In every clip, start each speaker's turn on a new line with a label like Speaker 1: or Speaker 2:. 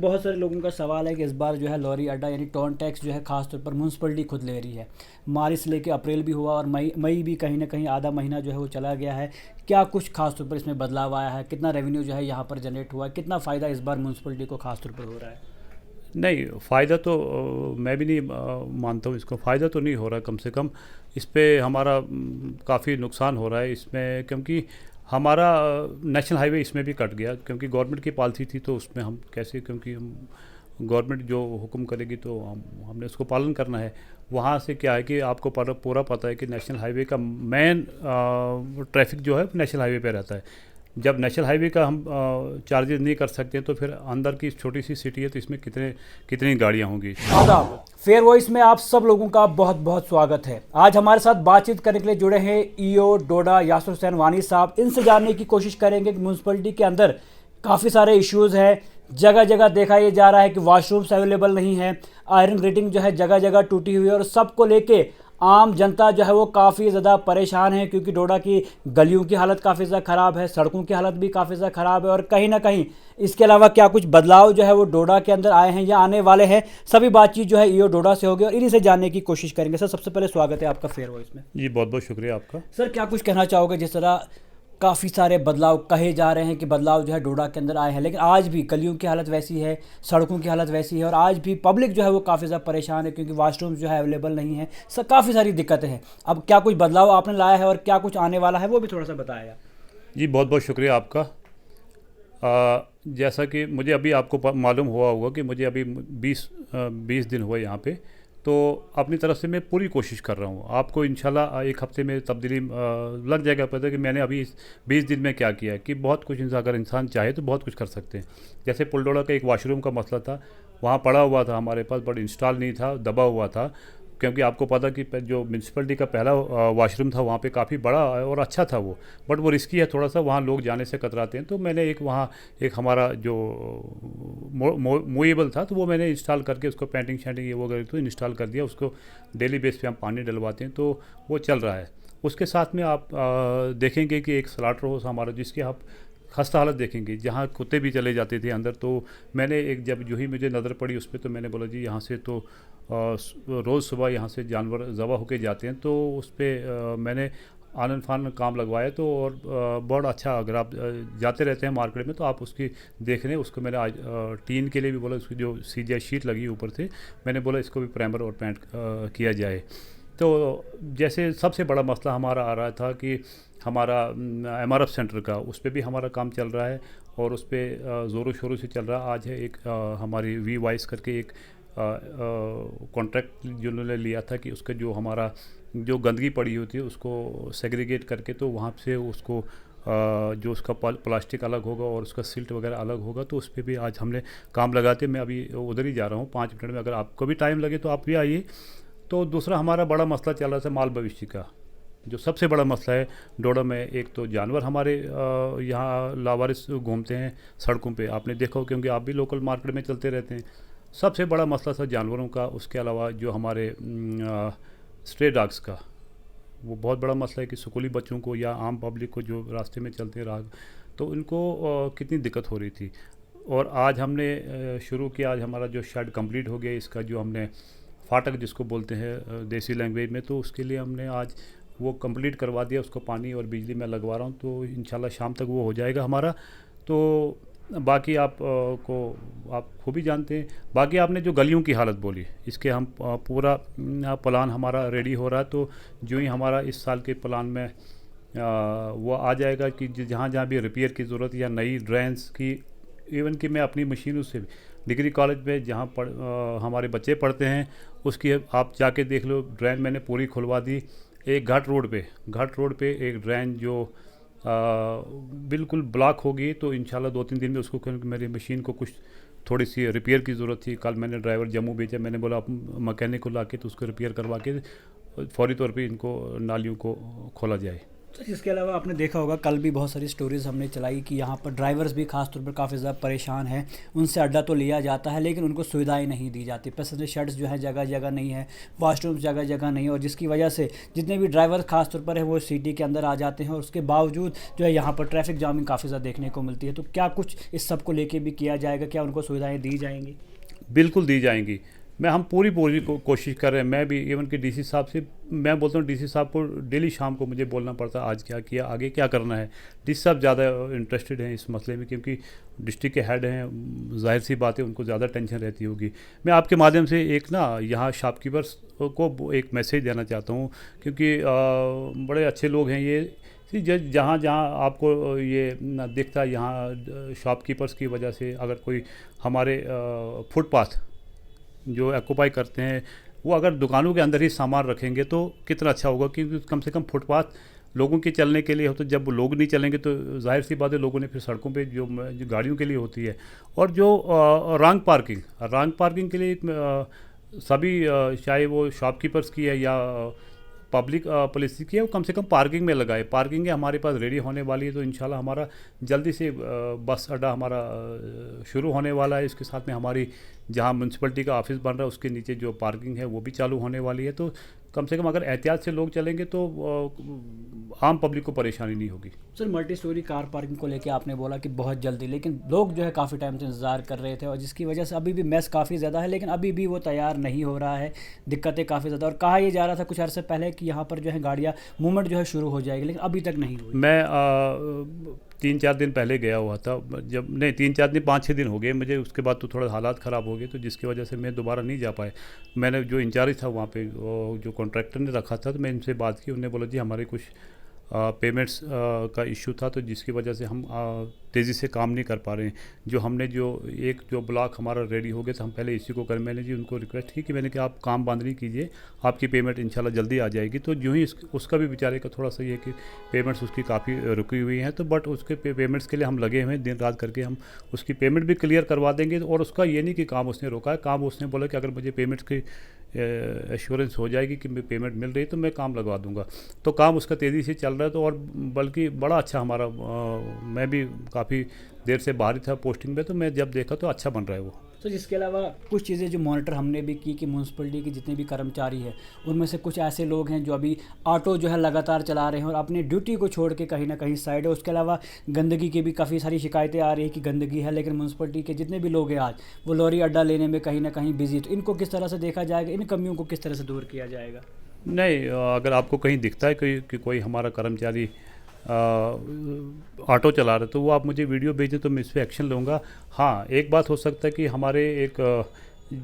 Speaker 1: बहुत सारे लोगों का सवाल है कि इस बार जो है लॉरी अड्डा यानी टोल टैक्स जो है खासतौर पर म्यूनसिपलिटी खुद ले रही है। मार्च से लेके अप्रैल भी हुआ और मई भी कहीं ना कहीं आधा महीना जो है वो चला गया है। क्या कुछ खासतौर पर इसमें बदलाव आया है, कितना रेवेन्यू जो है यहाँ पर जनरेट हुआ है, कितना फ़ायदा इस बार म्यूनसिपलिटी को खासतौर पर हो रहा है?
Speaker 2: नहीं, फ़ायदा तो मैं भी नहीं मानता हूँ इसको। फ़ायदा तो नहीं हो रहा, कम से कम इस पे हमारा काफ़ी नुकसान हो रहा है इसमें, क्योंकि हमारा नेशनल हाईवे इसमें भी कट गया, क्योंकि गवर्नमेंट की पॉलिसी थी। तो उसमें हम कैसे, क्योंकि हम गवर्नमेंट जो हुक्म करेगी तो हमने उसको पालन करना है। वहाँ से क्या है कि आपको पूरा पता है कि नेशनल हाईवे का मेन ट्रैफिक जो है नेशनल हाईवे पे रहता है। जब नेशनल हाईवे का हम चार्जेस नहीं कर सकते तो फिर अंदर की छोटी सी सिटी है, तो इसमें कितनी गाड़ियाँ होंगी।
Speaker 1: आदाब, फेयर वॉइस में आप सब लोगों का बहुत बहुत स्वागत है। आज हमारे साथ बातचीत करने के लिए जुड़े हैं ईओ डोडा यासर हुसैन वानी साहब। इनसे जानने की कोशिश करेंगे कि म्यूनसिपलिटी के अंदर काफ़ी सारे इश्यूज़ हैं। जगह जगह देखा ये जा रहा है कि वॉशरूम्स अवेलेबल नहीं है, आयरन ग्रेटिंग जो है जगह जगह टूटी हुई है और सबको लेके आम जनता जो है वो काफ़ी ज़्यादा परेशान है, क्योंकि डोडा की गलियों की हालत काफ़ी ज़्यादा ख़राब है, सड़कों की हालत भी काफ़ी ज़्यादा ख़राब है और कहीं ना कहीं इसके अलावा क्या कुछ बदलाव जो है वो डोडा के अंदर आए हैं या आने वाले हैं, सभी बातचीत जो है ईओ डोडा से होगी और इन्हीं से जानने की कोशिश करेंगे। सर, सबसे पहले स्वागत है आपका फेयर वॉइस में।
Speaker 2: जी, बहुत बहुत शुक्रिया आपका।
Speaker 1: सर, क्या कुछ कहना चाहोगे? जिस तरह काफ़ी सारे बदलाव कहे जा रहे हैं कि बदलाव जो है डोडा के अंदर आए हैं, लेकिन आज भी गलियों की हालत वैसी है, सड़कों की हालत वैसी है और आज भी पब्लिक जो है वो काफ़ी ज़्यादा परेशान है, क्योंकि वाशरूम्स जो है अवेलेबल नहीं है। सर, काफ़ी सारी दिक्कतें हैं। अब क्या कुछ बदलाव आपने लाया है और क्या कुछ आने वाला है, वो भी थोड़ा सा बताया।
Speaker 2: जी, बहुत बहुत शुक्रिया आपका। जैसा कि मुझे अभी आपको मालूम हुआ होगा कि मुझे अभी 20 दिन हुए यहाँ पे। तो अपनी तरफ से मैं पूरी कोशिश कर रहा हूँ। आपको इंशाल्लाह एक हफ़्ते में तब्दीली लग जाएगा पता कि मैंने अभी इस 20 दिन में क्या किया है। कि बहुत कुछ अगर इंसान चाहे तो बहुत कुछ कर सकते हैं। जैसे पुलडोड़ा का एक वाशरूम का मसला था, वहाँ पड़ा हुआ था हमारे पास, बट इंस्टॉल नहीं था, दबा हुआ था। क्योंकि आपको पता कि जो म्यूनसिपलिटी का पहला वॉशरूम था वहाँ पे काफ़ी बड़ा और अच्छा था वो, बट वो रिस्की है थोड़ा सा, वहाँ लोग जाने से कतराते हैं। तो मैंने एक वहाँ एक हमारा जो मूवेबल था तो वो मैंने इंस्टॉल करके उसको पेंटिंग शेंटिंग ये वगैरह तो इंस्टॉल कर दिया। उसको डेली बेस पे हम पानी डलवाते हैं, तो वो चल रहा है। उसके साथ में आप देखेंगे कि एक स्लाटर हाउस हमारा, जिसकी आप खस्ता हालत देखेंगे, जहाँ कुत्ते भी चले जाते थे अंदर। तो मैंने एक जब जो ही मुझे नज़र पड़ी उस पर, तो मैंने बोला जी यहाँ से तो रोज़ सुबह यहाँ से जानवर ज़बह होके जाते हैं। तो उस पर मैंने आनन फान काम लगवाया। तो और बहुत अच्छा, अगर आप जाते रहते हैं मार्केट में तो आप उसकी देख रहे हैं। उसको मैंने आज टीन के लिए भी बोला, उसकी जो सीजीआई शीट लगी ऊपर से, मैंने बोला इसको भी प्राइमर और पेंट किया जाए। तो जैसे सबसे बड़ा मसला हमारा आ रहा था कि हमारा एमआरएफ सेंटर का, उस पर भी हमारा काम चल रहा है और उस पर ज़ोरों शोरों से चल रहा है। आज है एक हमारी वी वाइस करके एक कॉन्ट्रैक्ट जिन्होंने लिया था कि उसका जो हमारा जो गंदगी पड़ी होती है उसको सेग्रीगेट करके, तो वहाँ से उसको जो उसका प्लास्टिक अलग होगा और उसका सिल्ट वगैरह अलग होगा, तो उस पर भी आज हमने काम लगाते। मैं अभी उधर ही जा रहा हूँ 5 मिनट में, अगर आपको भी टाइम लगे तो आप भी आइए। तो दूसरा हमारा बड़ा मसला चल रहा था माल भविष्य का, जो सबसे बड़ा मसला है डोडा में। एक तो जानवर हमारे यहाँ लावारिस घूमते हैं सड़कों पे, आपने देखा हो क्योंकि आप भी लोकल मार्केट में चलते रहते हैं। सबसे बड़ा मसला था जानवरों का। उसके अलावा जो हमारे स्ट्रे डॉग्स का, वो बहुत बड़ा मसला है कि स्कूली बच्चों को या आम पब्लिक को जो रास्ते में चलते राह, तो इनको कितनी दिक्कत हो रही थी। और आज हमने शुरू किया, आज हमारा जो शेड कंप्लीट हो गया, इसका जो हमने फाटक जिसको बोलते हैं देसी लैंग्वेज में, तो उसके लिए हमने आज वो कंप्लीट करवा दिया। उसको पानी और बिजली मैं लगवा रहा हूँ, तो इंशाल्लाह शाम तक वो हो जाएगा हमारा। तो बाकी आप खूब ही जानते हैं। बाकी आपने जो गलियों की हालत बोली, इसके हम पूरा प्लान हमारा रेडी हो रहा है। तो जो ही हमारा इस साल के प्लान में वो आ जाएगा कि जहाँ जहाँ भी रिपेयर की ज़रूरत या नई ड्रेन्स की, इवन कि मैं अपनी मशीनों से डिग्री कॉलेज में जहाँ हमारे बच्चे पढ़ते हैं उसकी आप जाके देख लो, ड्रेन मैंने पूरी खुलवा दी। एक घाट रोड पे एक ड्रेन जो बिल्कुल ब्लॉक होगी, तो इंशाल्लाह 2-3 दिन में उसको, क्योंकि मेरी मशीन को कुछ थोड़ी सी रिपेयर की ज़रूरत थी। कल मैंने ड्राइवर जम्मू भेजा, मैंने बोला आप मकैनिक को ला के तो उसको रिपेयर करवा के फौरी तौर पे इनको नालियों को खोला जाए।
Speaker 1: तो इसके अलावा आपने देखा होगा कल भी बहुत सारी स्टोरीज़ हमने चलाई कि यहाँ पर ड्राइवर्स भी खास तौर पर काफ़ी ज़्यादा परेशान हैं। उनसे अड्डा तो लिया जाता है लेकिन उनको सुविधाएं नहीं दी जाती। पैसेंजर शेड्स जो है जगह जगह नहीं है, वॉशरूम्स जगह जगह नहीं है, और जिसकी वजह से जितने भी ड्राइवर खास तौर पर है वो सिटी के अंदर आ जाते हैं और उसके बावजूद जो है यहाँ पर ट्रैफिक जामिंग काफ़ी ज़्यादा देखने को मिलती है। तो क्या कुछ इस सब को लेके भी किया जाएगा? क्या उनको सुविधाएँ दी जाएंगी?
Speaker 2: बिल्कुल दी जाएंगी। मैं हम पूरी पूरी कोशिश कर रहे हैं। मैं भी इवन कि डीसी साहब से मैं बोलता हूँ, डीसी साहब को डेली शाम को मुझे बोलना पड़ता है आज क्या किया, आगे क्या करना है। डीसी साहब ज़्यादा इंटरेस्टेड हैं इस मसले में क्योंकि डिस्ट्रिक्ट के हेड हैं, जाहिर सी बात है उनको ज़्यादा टेंशन रहती होगी। मैं आपके माध्यम से एक ना यहाँ शॉपकीपर्स को एक मैसेज देना चाहता हूँ क्योंकि बड़े अच्छे लोग हैं ये। जहाँ जहाँ आपको ये दिखता है यहाँ शॉपकीपर्स की वजह से अगर कोई हमारे फुटपाथ जो ऑक्यूपाई करते हैं वो अगर दुकानों के अंदर ही सामान रखेंगे तो कितना अच्छा होगा, क्योंकि कम से कम फुटपाथ लोगों के चलने के लिए हो। तो जब लोग नहीं चलेंगे तो जाहिर सी बात है लोगों ने फिर सड़कों पे जो गाड़ियों के लिए होती है। और जो रॉन्ग पार्किंग के लिए सभी चाहे वो शॉपकीपर्स की है या पब्लिक पॉलिसी की है, वो कम से कम पार्किंग में लगाए। पार्किंग है हमारे पास रेडी होने वाली है, तो इंशाल्लाह हमारा जल्दी से बस अड्डा हमारा शुरू होने वाला है। इसके साथ में हमारी जहाँ म्यूनसिपलिटी का ऑफिस बन रहा है उसके नीचे जो पार्किंग है वो भी चालू होने वाली है। तो कम से कम अगर एहतियात से लोग चलेंगे तो आम पब्लिक को परेशानी नहीं होगी।
Speaker 1: Sir, multi storey car parking को लेके आपने बोला कि बहुत जल्दी, लेकिन लोग जो है काफ़ी टाइम से इंतज़ार कर रहे थे और जिसकी वजह से अभी भी मेस काफ़ी ज़्यादा है, लेकिन अभी भी वो तैयार नहीं हो रहा है। दिक्कतें काफ़ी ज़्यादा, और कहा यह जा रहा था कुछ अर्से पहले कि यहाँ पर जो है गाड़ियाँ मूवमेंट जो है शुरू हो जाएगी, लेकिन अभी तक नहीं हुई।
Speaker 2: मैं 3-4 दिन पहले गया हुआ था, जब नहीं 3-4 दिन 5-6 दिन हो गए मुझे। उसके बाद तो थोड़ा हालात ख़राब हो गए तो जिसकी वजह से मैं दोबारा नहीं जा पाए। मैंने जो इंचार्ज था वहाँ पे जो कॉन्ट्रैक्टर ने रखा था तो मैं इनसे बात की। उन्होंने बोला जी हमारे कुछ पेमेंट्स का इशू था तो जिसकी वजह से हम तेज़ी से काम नहीं कर पा रहे हैं। जो हमने जो ब्लॉक हमारा रेडी हो गया तो हम पहले इसी को कर। मैंने जी उनको रिक्वेस्ट की कि मैंने कहा आप काम बंद नहीं कीजिए, आपकी पेमेंट इंशाल्लाह जल्दी आ जाएगी। तो जो ही उसका भी बेचारे का थोड़ा सा ये कि पेमेंट्स उसकी काफ़ी रुकी हुई हैं, तो बट उसके पेमेंट्स के लिए हम लगे हुए हैं दिन रात करके। हम उसकी पेमेंट भी क्लियर करवा देंगे। और उसका ये नहीं कि काम उसने रोका है, काम उसने बोला कि अगर मुझे पेमेंट्स की एश्योरेंस हो जाएगी कि मैं पेमेंट मिल रही है तो मैं काम लगवा दूंगा। तो काम उसका तेज़ी से चल रहा है। तो और बल्कि बड़ा अच्छा हमारा मैं भी काफ़ी देर से बाहर ही था पोस्टिंग पे, तो मैं जब देखा तो अच्छा बन रहा है वो।
Speaker 1: तो जिसके अलावा कुछ चीज़ें जो मॉनिटर हमने भी की कि म्यूनसिपलिटी के जितने भी कर्मचारी हैं उनमें से कुछ ऐसे लोग हैं जो अभी ऑटो जो है लगातार चला रहे हैं और अपनी ड्यूटी को छोड़ के कहीं ना कहीं साइड है। उसके अलावा गंदगी की भी काफ़ी सारी शिकायतें आ रही है कि गंदगी है, लेकिन म्यूनसिपलिटी के जितने भी लोग हैं आज वो लॉरी अड्डा लेने में कहीं ना कहीं बिजी। तो इनको किस तरह से देखा जाएगा, इन कमियों को किस तरह से दूर किया जाएगा?
Speaker 2: नहीं, अगर आपको कहीं दिखता है कि कोई हमारा कर्मचारी ऑटो चला रहे तो वो आप मुझे वीडियो भेजें तो मैं इस पर एक्शन लूँगा। हाँ, एक बात हो सकता है कि हमारे एक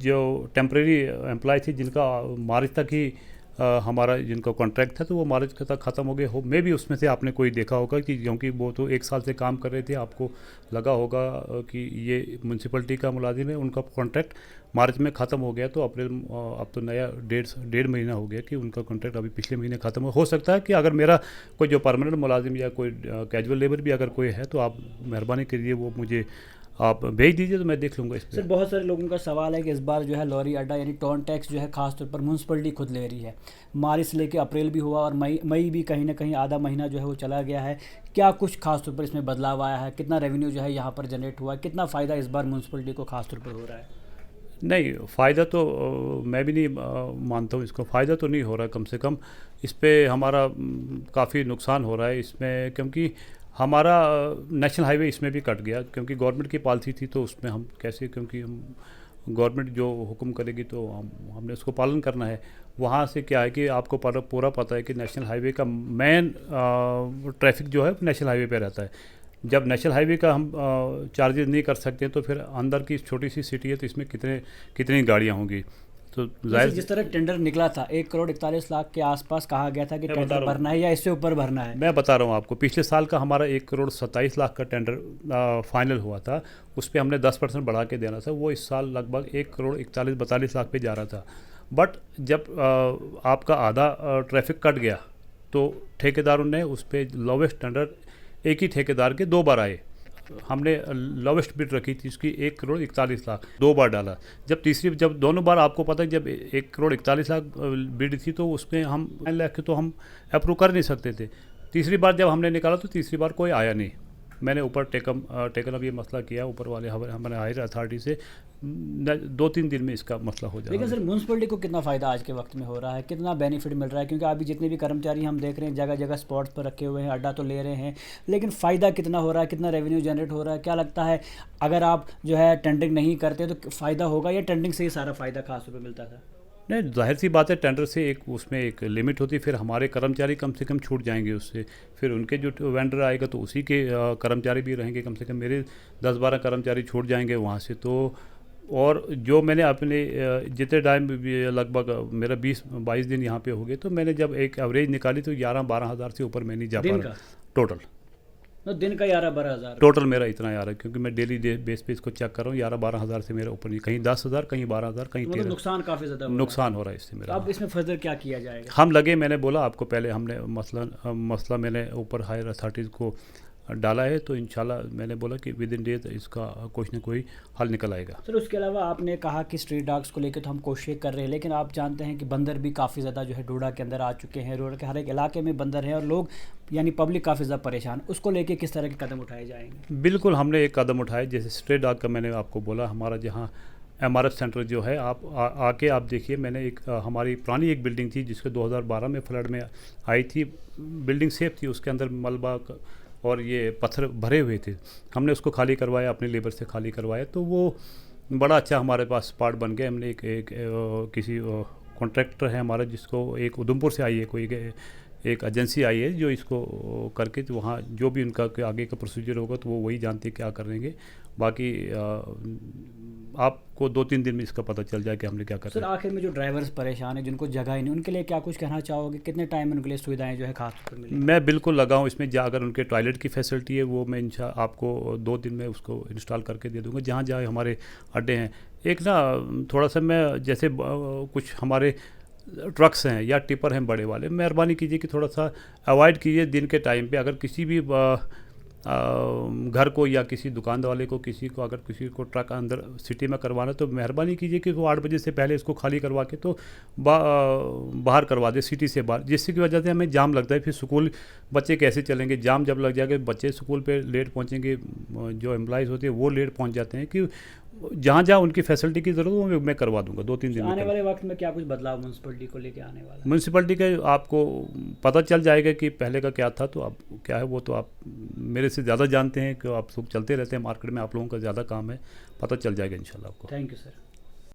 Speaker 2: जो टेम्परेरी एम्प्लॉय थी जिनका मार्च तक ही हमारा जिनका कॉन्ट्रैक्ट था तो वो मार्च तक ख़त्म हो गए हो। मे भी उसमें से आपने कोई देखा होगा कि क्योंकि वो तो 1 साल से काम कर रहे थे, आपको लगा होगा कि ये म्यूनसिपलिटी का मुलाजिम है, उनका कॉन्ट्रैक्ट मार्च में ख़त्म हो गया। तो अप्रैल अब तो नया 1.5 महीना हो गया कि उनका कॉन्ट्रैक्ट अभी पिछले महीने ख़त्म हो सकता है कि अगर मेरा कोई जो परमानेंट मुलाजिम या कोई कैजुअल लेबर भी अगर कोई है तो आप मेहरबानी करिए वो मुझे आप भेज दीजिए तो मैं देख लूँगा इस पर।
Speaker 1: सर, बहुत सारे लोगों का सवाल है कि इस बार जो है लॉरी अड्डा यानी टोल टैक्स जो है खासतौर पर म्यूनसिपलिटी खुद ले रही है। मार्च से लेकर अप्रैल भी हुआ और मई भी कहीं ना कहीं आधा महीना जो है वो चला गया है। क्या कुछ खासतौर पर इसमें बदलाव आया है? कितना रेवेन्यू जो है यहाँ पर जनरेट हुआ है? कितना फ़ायदा इस बार म्यूनसिपलिटी को खासतौर पर हो रहा है?
Speaker 2: नहीं, फ़ायदा तो मैं भी नहीं मानता हूँ इसको। फ़ायदा तो नहीं हो रहा, कम से कम इस पर हमारा काफ़ी नुकसान हो रहा है इसमें, क्योंकि हमारा नेशनल हाईवे इसमें भी कट गया क्योंकि गवर्नमेंट की पॉलिसी थी। तो उसमें हम कैसे, क्योंकि हम गवर्नमेंट जो हुक्म करेगी तो हमने उसको पालन करना है। वहाँ से क्या है कि आपको पूरा पता है कि नेशनल हाईवे का मेन ट्रैफिक जो है नेशनल हाईवे पे रहता है। जब नेशनल हाईवे का हम चार्जेस नहीं कर सकते तो फिर अंदर की छोटी सी सिटी है तो इसमें कितनी गाड़ियाँ होंगी। तो जाहिर
Speaker 1: जिस तरह टेंडर निकला था 1,41,00,000 के आसपास कहा गया था कि टेंडर भरना है या इससे ऊपर भरना है।
Speaker 2: मैं बता रहा हूँ आपको, पिछले साल का हमारा 1,27,00,000 का टेंडर फाइनल हुआ था। उस पर हमने 10% बढ़ा के देना था। वो इस साल लगभग 1,41,42,00,000 पे जा रहा था। बट जब आपका आधा ट्रैफिक कट गया तो ठेकेदारों ने उस पर लोवेस्ट टेंडर एक ही ठेकेदार के 2 बार आए। हमने लोवेस्ट बिड रखी थी उसकी 1,41,00,000, 2 बार डाला। जब दोनों बार आपको पता है जब 1,41,00,000 बिड थी तो उसमें हम 9 लाख के तो हम अप्रूव कर नहीं सकते थे। तीसरी बार जब हमने निकाला तो तीसरी बार कोई आया नहीं। मैंने ऊपर टेकन अब ये मसला किया ऊपर वाले हमारे हायर अथॉरिटी से, 2-3 दिन में इसका मसला हो जाएगा।
Speaker 1: लेकिन सर म्यूनसिपलिटी को कितना फ़ायदा आज के वक्त में हो रहा है, कितना बेनिफिट मिल रहा है? क्योंकि अभी जितने भी कर्मचारी हम देख रहे हैं जगह जगह स्पॉट्स पर रखे हुए हैं, अड्डा तो ले रहे हैं, लेकिन फ़ायदा कितना हो रहा है, कितना रेवेन्यू जनरेट हो रहा है? क्या लगता है अगर आप जो है टेंडरिंग नहीं करते तो फ़ायदा होगा या टेंडरिंग से ही सारा फ़ायदा खास तौर पर मिलता था?
Speaker 2: नहीं, जाहिर सी बात है, टेंडर से एक उसमें एक लिमिट होती है, फिर हमारे कर्मचारी कम से कम छूट जाएंगे उससे, फिर उनके जो वेंडर आएगा तो उसी के कर्मचारी भी रहेंगे, कम से कम मेरे 10-12 कर्मचारी छूट जाएंगे वहाँ से। तो और जो मैंने अपने जितने टाइम लगभग मेरा 20-22 दिन यहाँ पे हो गए, तो मैंने जब एक एवरेज निकाली तो 11-12 हज़ार से ऊपर मैं नहीं जा पा रहा टोटल।
Speaker 1: दिन का 11-12 हज़ार
Speaker 2: टोटल मेरा इतना आ रहा है, क्योंकि मैं डेली बेस पे इसको चेक कर रहा हूँ। 11-12 हज़ार से मेरा ऊपर नहीं, कहीं 10,000, कहीं 12,000, कहीं 13।
Speaker 1: नुकसान काफ़ी ज़्यादा
Speaker 2: नुकसान हो रहा है इससे मेरा।
Speaker 1: अब इसमें फर्दर क्या किया जाएगा?
Speaker 2: हम लगे, मैंने बोला आपको पहले, हमने मसला मैंने ऊपर हायर अथॉरिटीज़ को डाला है, तो इंशाल्लाह मैंने बोला कि विद इन डेज इसका कुछ ना कोई हल निकल आएगा।
Speaker 1: सर उसके अलावा आपने कहा कि स्ट्रीट डॉग्स को लेकर तो हम कोशिश कर रहे हैं, लेकिन आप जानते हैं कि बंदर भी काफ़ी ज़्यादा जो है डोडा के अंदर आ चुके हैं, डोडा के हर एक इलाके में बंदर हैं और लोग यानी पब्लिक काफ़ी ज़्यादा परेशान। उसको लेकर किस तरह के कदम उठाए जाएंगे?
Speaker 2: बिल्कुल, हमने एक कदम उठाए, जैसे स्ट्रीट डॉग का मैंने आपको बोला, हमारा जहाँ MRF सेंटर जो है, आप आके आप देखिए, मैंने एक हमारी पुरानी एक बिल्डिंग थी जिसको 2012 में फ्लड में आई थी, बिल्डिंग सेफ थी, उसके अंदर मलबा और ये पत्थर भरे हुए थे, हमने उसको खाली करवाया, अपने लेबर से खाली करवाया, तो वो बड़ा अच्छा हमारे पास स्पॉट बन गया। हमने एक किसी कॉन्ट्रैक्टर है हमारा, जिसको एक उधमपुर से आई है, कोई एक एजेंसी आई है जो इसको करके, तो वहाँ जो भी उनका आगे का प्रोसीजर होगा तो वो वही जानते क्या करेंगे। बाकी आपको 2-3 दिन में इसका पता चल जाए कि हमने क्या कर।
Speaker 1: सर आखिर में जो ड्राइवर्स परेशान हैं, जिनको जगह ही नहीं, उनके लिए क्या कुछ कहना चाहोगे? कितने टाइम में उनके लिए सुविधाएं जो है खास तौर पर मिलेंगी?
Speaker 2: मैं बिल्कुल लगा हूँ इसमें, अगर उनके टॉयलेट की फैसिलिटी है वो मैं आपको 2 दिन में उसको इंस्टॉल करके दे दूँगा। जहाँ जहाँ हमारे अड्डे हैं, एक ना थोड़ा सा मैं जैसे कुछ हमारे ट्रक्स हैं या टिपर हैं बड़े वाले, मेहरबानी कीजिए कि थोड़ा सा अवॉइड कीजिए दिन के टाइम पे। अगर किसी भी घर को या किसी दुकान वाले को, किसी को ट्रक अंदर सिटी में करवाना, तो मेहरबानी कीजिए कि वो 8 बजे से पहले इसको खाली करवा के तो बाहर करवा दे, सिटी से बाहर, जिसकी वजह से हमें जाम लगता है। फिर स्कूल बच्चे कैसे चलेंगे? जाम जब लग जाएगा, बच्चे स्कूल पे लेट पहुंचेंगे, जो एम्प्लॉइज़ होते हैं वो लेट पहुंच जाते हैं। कि जहाँ जहाँ उनकी फैसिलिटी की ज़रूरत हो, मैं करवा दूंगा 2-3 दिन में।
Speaker 1: आने वाले वक्त में क्या कुछ बदलाव म्यूनसिपलिटी को लेके आने वाला है?
Speaker 2: म्यूनसिपलिटी का आपको पता चल जाएगा कि पहले का क्या था, तो अब क्या है वो तो आप मेरे से ज़्यादा जानते हैं, कि आप लोग चलते रहते हैं मार्केट में, आप लोगों का ज़्यादा काम है, पता चल जाएगा इंशाल्लाह आपको।
Speaker 1: Thank you sir.